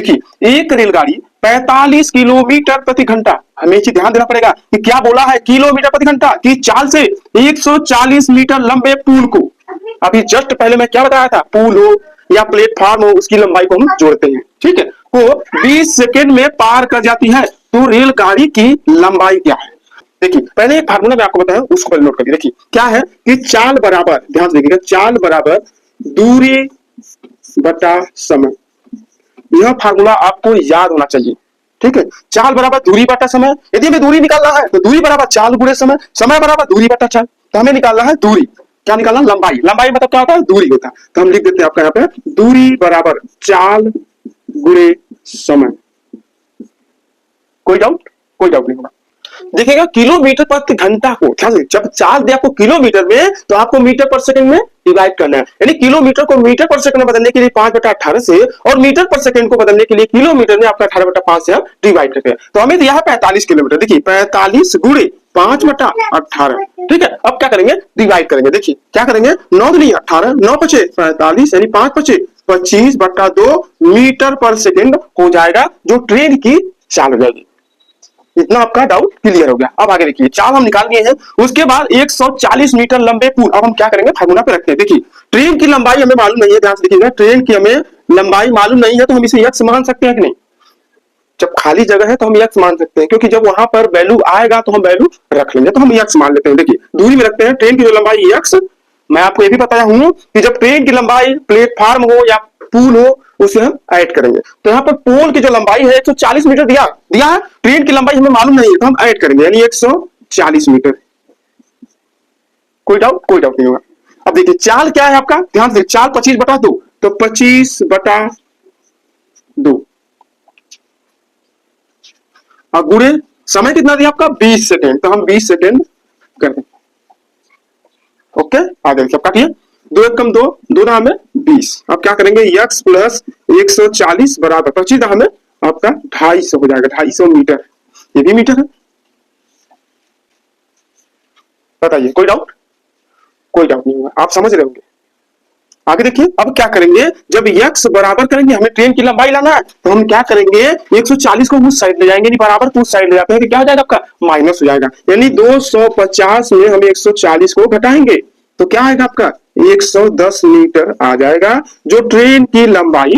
देखिए एक रेलगाड़ी 45 किलोमीटर प्रति घंटा, हमें चीज ध्यान देना पड़ेगा कि क्या बोला है किलोमीटर प्रति घंटा की चाल से 140 मीटर लंबे पुल को, अभी जस्ट पहले मैं क्या बताया था, पुल हो या प्लेटफॉर्म हो उसकी लंबाई को हम जोड़ते हैं, ठीक है, वो 20 सेकेंड में पार कर जाती है। तो रेलगाड़ी की लंबाई क्या है, देखिए पहले एक फार्मूला मैं आपको बताया उसको पहले नोट करिए। देखिए क्या है कि चाल बराबर, ध्यान से देखिएगा, चाल बराबर दूरी बटा समय, यह फार्मूला आपको याद होना चाहिए, ठीक है। चाल बराबर दूरी बटा समय, यदि हमें दूरी निकालना है तो दूरी बराबर चाल गुणे समय, समय बराबर दूरी बटा चाल, तो हमें निकालना है दूरी, क्या निकालना, लंबाई, लंबाई मतलब क्या होता है, दूरी होता है, तो हम लिख देते हैं आपका यहाँ पे दूरी बराबर चाल गुणे समय। कोई डाउट, कोई डाउट नहीं होगा। देखिएगा किलोमीटर प्रति घंटा को, जब चाल दे आपको किलोमीटर में तो आपको मीटर पर सेकंड में डिवाइड करना है, यानी किलोमीटर को मीटर पर सेकंड में बदलने के लिए 5/18 से और मीटर पर सेकंड को बदलने के लिए किलोमीटर में आपका 18/5 से आप डिवाइड करते हैं। तो हमें दिया है 45 किलोमीटर, देखिए 45 गुणे 5/18, ठीक है। अब क्या करेंगे, डिवाइड करेंगे, देखिए क्या करेंगे, 9 दूनी 18, 9 पचे 45, यानी 5 पचे 25/2 मीटर पर सेकंड हो जाएगा, जो ट्रेन की चाल हो जाएगी। इतना आपका डाउट क्लियर हो गया। अब आगे देखिए, चाल हम निकाल लिए हैं, उसके बाद 140 मीटर लंबे पुल, अब हम क्या करेंगे, फार्मूला पे रखते हैं। देखिए ट्रेन की लंबाई हमें मालूम नहीं है, ध्यान से देखिएगा, ट्रेन की हमें लंबाई मालूम नहीं है तो हम इसे x मान सकते हैं कि नहीं, जब खाली जगह है तो हम x मान सकते हैं, क्योंकि जब वहां पर वैल्यू आएगा तो हम वैल्यू रख लेंगे, तो हम x मान लेते हैं। देखिए दूरी में रखते हैं, ट्रेन की जो लंबाई x, मैं आपको ये भी बताया हूं कि जब ट्रेन की लंबाई प्लेटफॉर्म हो या पुल हो उसे हम ऐड करेंगे, तो यहाँ पर पोल की जो लंबाई है 140 मीटर दिया है, ट्रेन की लंबाई हमें मालूम नहीं है तो हम ऐड करेंगे, यानी 140 मीटर। कोई डाउट, कोई डाउट नहीं होगा। अब देखिए चाल क्या है आपका, ध्यान से, चाल 25/2, तो 25/2 और गुणे समय कितना दिया आपका 20 सेकेंड, तो हम 20 सेकेंड कर दें। ओके, आ गए सब काटिए, 2 एक कम 2, 2 दाम में 20। अब क्या करेंगे, x प्लस 140 बराबर 25 दाम में आपका 250 हो जाएगा, 250 मीटर, ये भी मीटर है। बताइए, कोई डाउट, कोई डाउट नहीं होगा, आप समझ रहे होंगे। आगे देखिए, अब क्या करेंगे, जब x बराबर करेंगे, हमें ट्रेन की लंबाई लाना है, तो हम क्या करेंगे, 140 को उस साइड ले जाएंगे, नहीं बराबर को उस साइड ले जाते हैं, तो क्या हो जाएगा आपका माइनस हो जाएगा, यानी 250 में हम 140 को घटाएंगे तो क्या आएगा आपका 110 मीटर आ जाएगा, जो ट्रेन की लंबाई